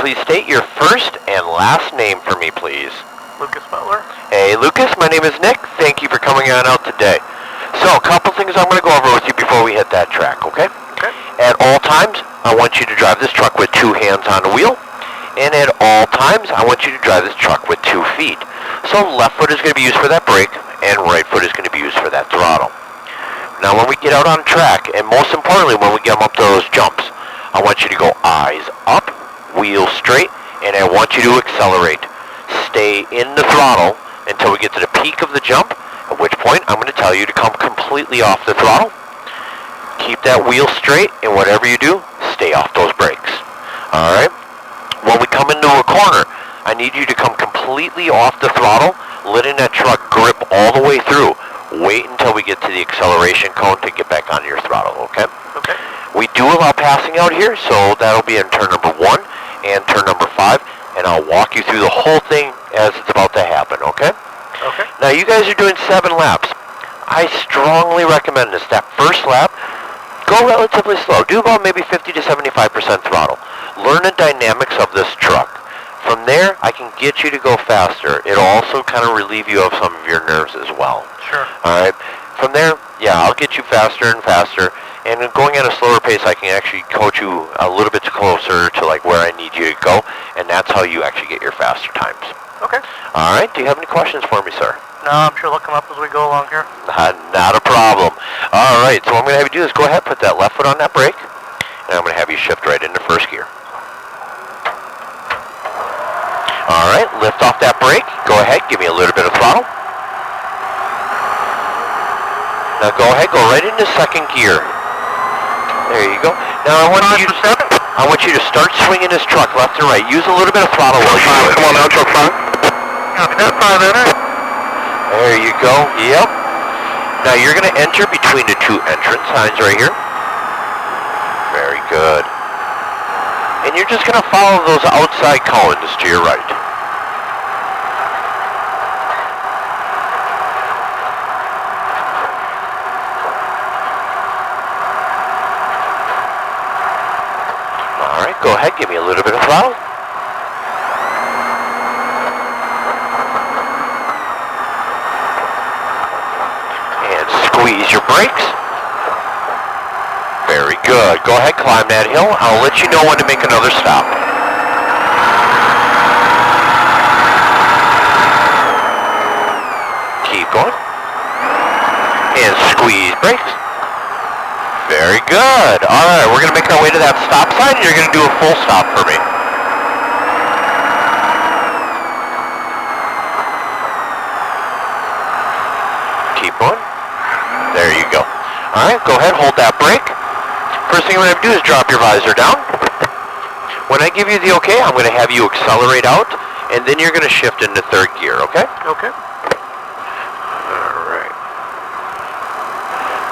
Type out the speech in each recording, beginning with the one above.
please state your first and last name for me, please? Lucas Butler. Hey, Lucas, my name is Nick. Thank you for coming on out today. So, a couple things I'm going to go over with you before we hit that track, okay? Okay. At all times, I want you to drive this truck with 2 hands on the wheel. And at all times, I want you to drive this truck with 2 feet. So, left foot is going to be used for that brake, and right foot is going to be used for that throttle. Now, when we get out on track, and most importantly, when we get them up to those jumps, I want you to go eyes up, wheel straight, and I want you to accelerate. Stay in the throttle until we get to the peak of the jump, at which point I'm going to tell you to come completely off the throttle. Keep that wheel straight, and whatever you do, stay off those brakes. Alright? When we come into a corner, I need you to come completely off the throttle, letting that truck grip all the way through. Wait until we get to the acceleration cone to get back onto your throttle, okay? Okay. We do allow passing out here, so that'll be in turn number 1 and turn number 5, and I'll walk you through the whole thing as it's about to happen, okay? Okay. Now, you guys are doing 7 laps. I strongly recommend this. That first lap, go relatively slow. Do about maybe 50 to 75% throttle. Learn the dynamics of this truck. From there, I can get you to go faster. It'll also kind of relieve you of some of your nerves as well. Sure. All right. From there, yeah, I'll get you faster and faster. And going at a slower pace, I can actually coach you a little bit closer to like where I need you to go, and that's how you actually get your faster times. Okay. All right. Do you have any questions for me, sir? No, I'm sure they'll come up as we go along here. Not a problem. All right. So what I'm going to have you do is go ahead, put that left foot on that brake, and I'm going to have you shift right into first gear. All right. Lift off that brake. Go ahead. Give me a little bit of throttle. Now go ahead. Go right into second gear. There you go. Now I want you to start swinging this truck left and right. Use a little bit of throttle. Come on now, truck 5. Copy that, 5 enter. There you go. Yep. Now you're going to enter between the 2 entrance signs right here. Very good. And you're just going to follow those outside cones to your right. Go ahead, give me a little bit of throttle. And squeeze your brakes. Very good. Go ahead, climb that hill. I'll let you know when to make another stop. Keep going. And squeeze brakes. Very good. All right, we're going to make our way to that stop sign, and you're going to do a full stop for me. Keep going. There you go. All right, go ahead, hold that brake. First thing I'm going to do is drop your visor down. When I give you the okay, I'm going to have you accelerate out, and then you're going to shift into third gear, okay? Okay. All right.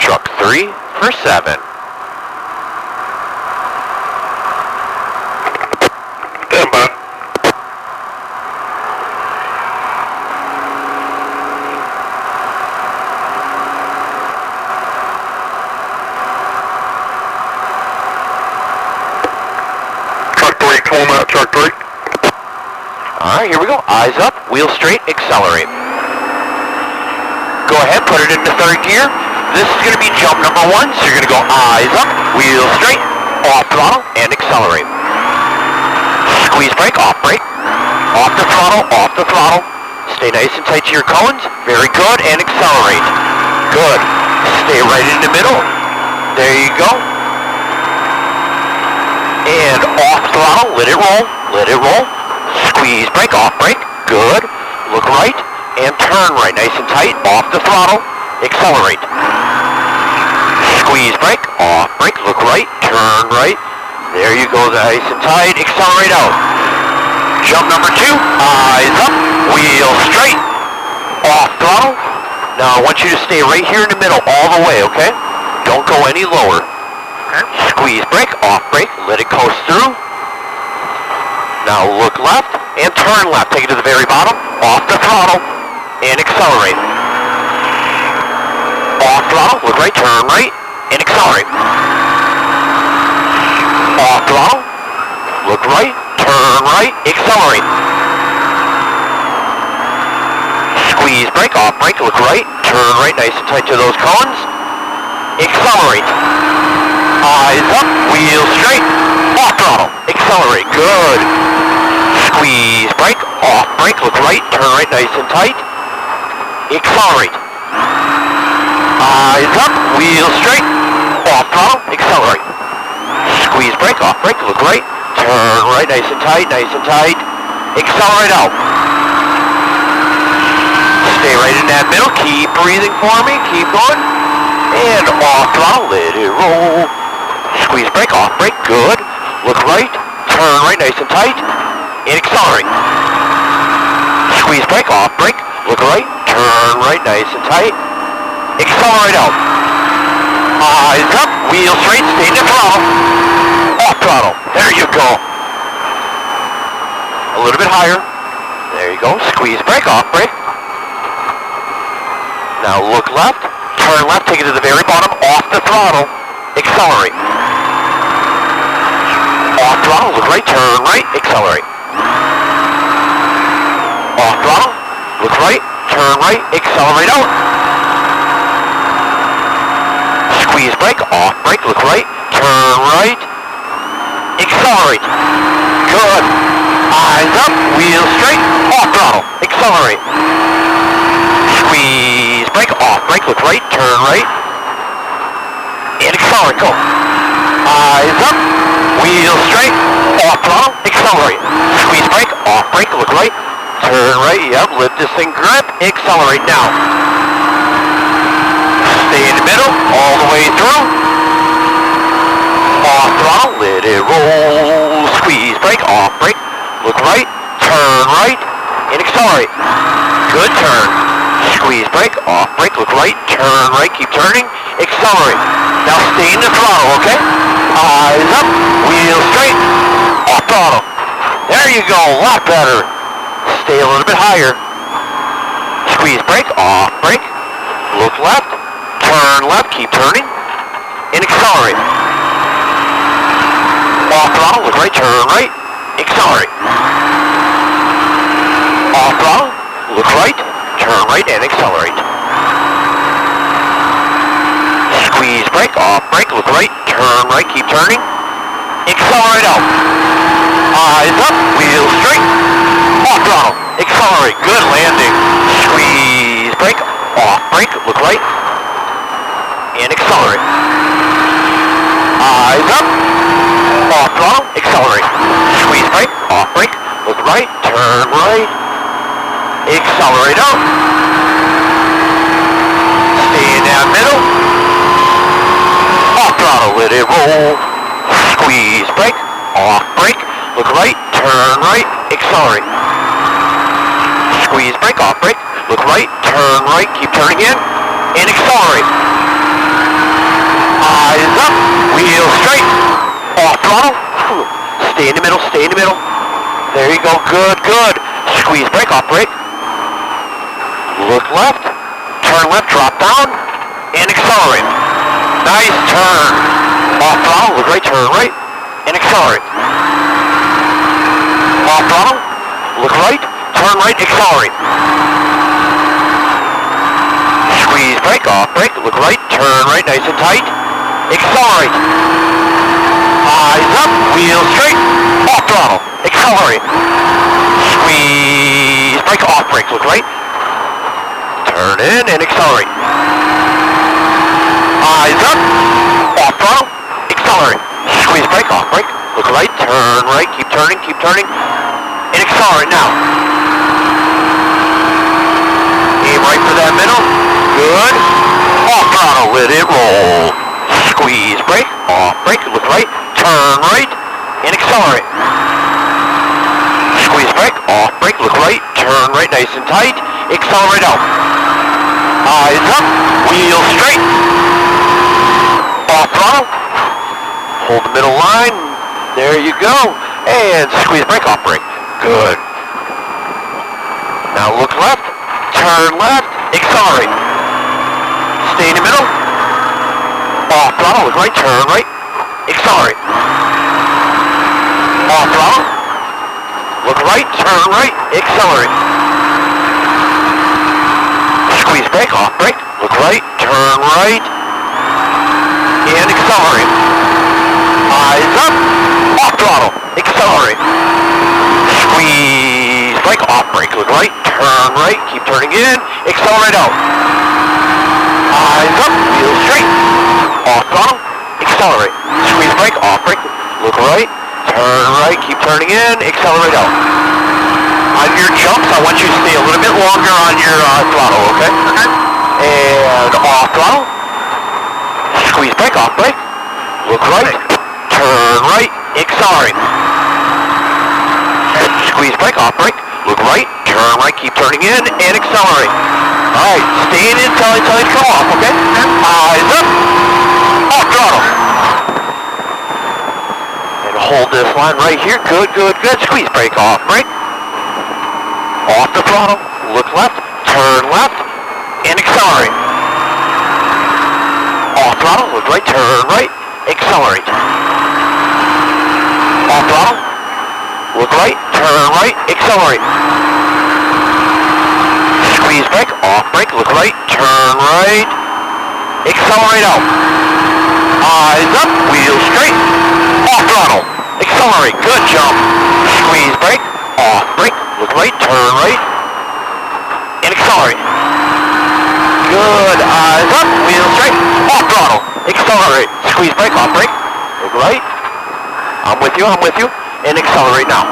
Truck 3 for 7. Stand by. Truck 3, come on out, truck 3. All right, here we go. Eyes up, wheel straight, accelerate. Go ahead, put it into third gear. This is going to be jump number 1, so you're going to go eyes up, wheel straight, off throttle, and accelerate. Squeeze brake, off the throttle. Stay nice and tight to your cones. Very good, and accelerate. Good. Stay right in the middle. There you go. And off throttle, let it roll. Squeeze brake, off brake. Good. Look right, and turn right, nice and tight, off the throttle. Accelerate. Squeeze brake, off brake, look right, turn right. There you go, nice and tight, accelerate out. Jump number 2, eyes up, wheel straight, off throttle. Now I want you to stay right here in the middle all the way, okay? Don't go any lower. Okay. Squeeze brake, off brake, let it coast through. Now look left and turn left, take it to the very bottom, off the throttle, and accelerate. Off throttle, look right, turn right, and accelerate. Off throttle, look right, turn right, accelerate. Squeeze brake, off brake, look right, turn right nice and tight to those cones. Accelerate. Eyes up, wheels straight, off throttle, accelerate, good. Squeeze brake, off brake, look right, turn right nice and tight. Accelerate. Eyes up, wheels straight, off throttle, accelerate. Squeeze brake, off brake, look right, turn right nice and tight, accelerate out. Stay right in that middle, keep breathing for me, keep going. And off throttle, let it roll. Squeeze brake, off brake, good. Look right, turn right nice and tight, and accelerate. Squeeze brake, off brake, look right, turn right nice and tight, accelerate out. Eyes up, wheels straight, stay in the throttle. Off throttle, there you go. A little bit higher. There you go, squeeze brake, off brake. Now look left, turn left, take it to the very bottom, off the throttle, accelerate. Off throttle, look right, turn right, accelerate. Off throttle, look right, turn right, accelerate out. Squeeze brake, off brake, look right, turn right, accelerate. Good. Eyes up, wheels straight, off throttle, accelerate. Squeeze brake, off brake, look right, turn right, and accelerate, go. Eyes up, wheels straight, off throttle, accelerate. Squeeze brake, off brake, look right, turn right, yep, lift this thing, grip, accelerate now. Stay in the middle, all the way through. Off throttle, let it roll. Squeeze brake, off brake, look right, turn right, and accelerate. Good turn. Squeeze brake, off brake, look right, turn right, keep turning, accelerate. Now stay in the throttle, okay? Eyes up, wheels straight, off throttle. There you go, a lot better. Stay a little bit higher. Squeeze brake, off brake, look left, turn left, keep turning, and accelerate. Off throttle, look right, turn right, accelerate. Off throttle, look right, turn right, and accelerate. Squeeze brake, off brake, look right, turn right, keep turning, accelerate out. Eyes up, wheels straight, off throttle, accelerate, good landing. Squeeze brake, off brake, look right, and accelerate. Eyes up, off throttle, accelerate. Squeeze brake, off brake, look right, turn right, accelerate out. Stay in that middle. Off throttle, let it roll. Squeeze brake, off brake, look right, turn right, accelerate. Squeeze brake, off brake, look right, turn right, keep turning in, and accelerate. Eyes up, wheels straight, off throttle, stay in the middle, stay in the middle. There you go, good, good. Squeeze brake, off brake, look left, turn left, drop down, and accelerate. Nice turn. Off throttle, look right, turn right, and accelerate. Off throttle, look right, turn right, accelerate. Squeeze brake, off brake, look right, turn right, nice and tight, accelerate. Eyes up, wheels straight, off throttle, accelerate. Squeeze brake, off brake, look right, turn in and accelerate. Eyes up, off throttle, accelerate. Squeeze brake, off brake, look right, turn right, keep turning, and accelerate now. Aim right for that middle, good. Off throttle, let it roll. Squeeze brake, off brake, look right, turn right, and accelerate. Squeeze brake, off brake, look right, turn right, nice and tight, accelerate out. Eyes up, wheels straight. Off throttle, hold the middle line, there you go, and squeeze brake, off brake, good. Now look left, turn left, accelerate. Stay in the middle, off throttle, look right, turn right, accelerate. Off throttle, look right, turn right, accelerate. Squeeze brake, off brake, look right, turn right, and accelerate. Eyes up, off throttle, accelerate. Squeeze brake, off brake, look right, turn right, keep turning in, accelerate out. Eyes up, wheels straight, off throttle, accelerate. Squeeze brake, off brake, look right, turn right, keep turning in, accelerate out. On your jumps, I want you to stay a little bit longer on your throttle, okay? And off throttle, squeeze brake, off brake, look right, turn right, accelerate. Squeeze brake, off brake, look right, turn right, keep turning in, and accelerate. Alright, staying in until you come off, okay? Eyes up, off throttle. And hold this line right here, good, good, good. Squeeze brake, off brake. Off the throttle, look left, turn left, and accelerate. Off throttle, look right, turn right, accelerate. Off throttle, look right, turn right, accelerate. Squeeze brake, off brake, look right, turn right, accelerate out. Eyes up, wheels straight, off throttle, accelerate, good jump. Squeeze brake, off brake, look right, turn right, and accelerate. Good, eyes up, wheels straight, off throttle, accelerate. Squeeze brake, off brake, look right. I'm with you, and accelerate now.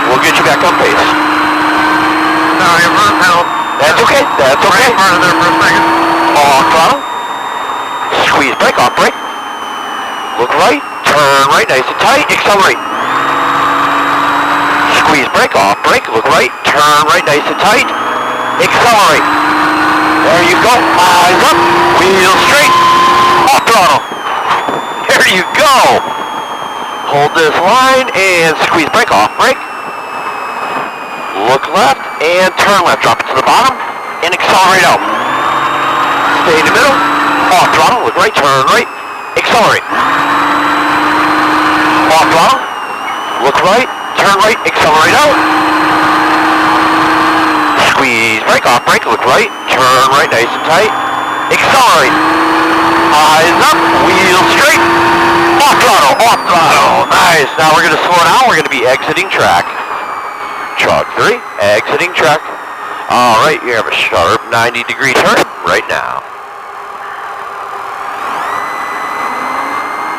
We'll get you back on pace. Sorry, I'm on pedal. That's okay, that's okay. Part of there for a second. Off throttle, squeeze brake, off brake, look right, turn right, nice and tight, accelerate. Squeeze brake, off brake, look right, turn right, nice and tight, accelerate. There you go, eyes up, wheels straight, off throttle. There you go. Hold this line and squeeze brake, off brake. Look left and turn left, drop it to the bottom and accelerate out. Stay in the middle, off throttle, look right, turn right, accelerate. Off throttle, look right, turn right, accelerate out. Squeeze brake, off brake, look right, turn right, nice and tight, accelerate. Eyes up, wheels straight, off throttle, nice. Now we're going to slow down, we're going to be exiting track. Truck 3, exiting track. Alright, you have a sharp 90-degree turn right now.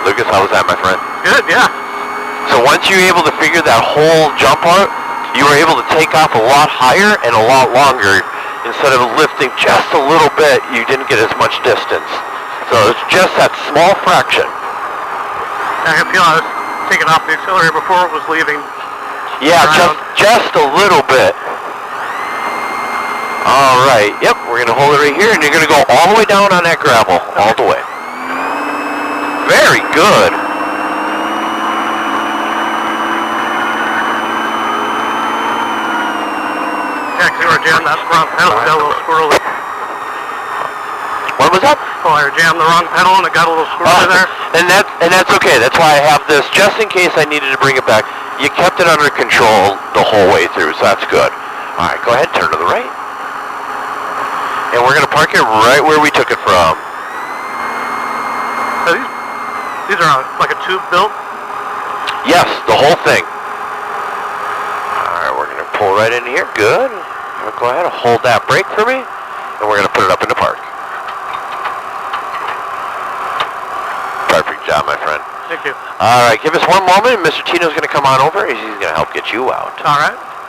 Lucas, how was that, my friend? Good, yeah. So once you were able to figure that whole jump out, you were able to take off a lot higher and a lot longer. Instead of lifting just a little bit, you didn't get as much distance. So it's just that small fraction. I can feel I was taking off the accelerator before it was leaving. Yeah, just a little bit. Alright, yep, we're going to hold it right here, and you're going to go all the way down on that gravel, all the way. Very good. Actually, I jammed that wrong pedal, it got a little squirrely. What was that? Oh, I jammed the wrong pedal and it got a little squirrely there. And that's okay. That's why I have this, just in case I needed to bring it back. You kept it under control the whole way through, so that's good. All right, go ahead, turn to the right. And we're going to park it right where we took it from. So these are like a tube built? Yes, the whole thing. All right, we're going to pull right in here. Good. Go ahead and hold that brake for me, and we're going to put it up in the park. Perfect job, my friend. Thank you. All right, give us one moment, and Mr. Tino's going to come on over, and he's going to help get you out. All right.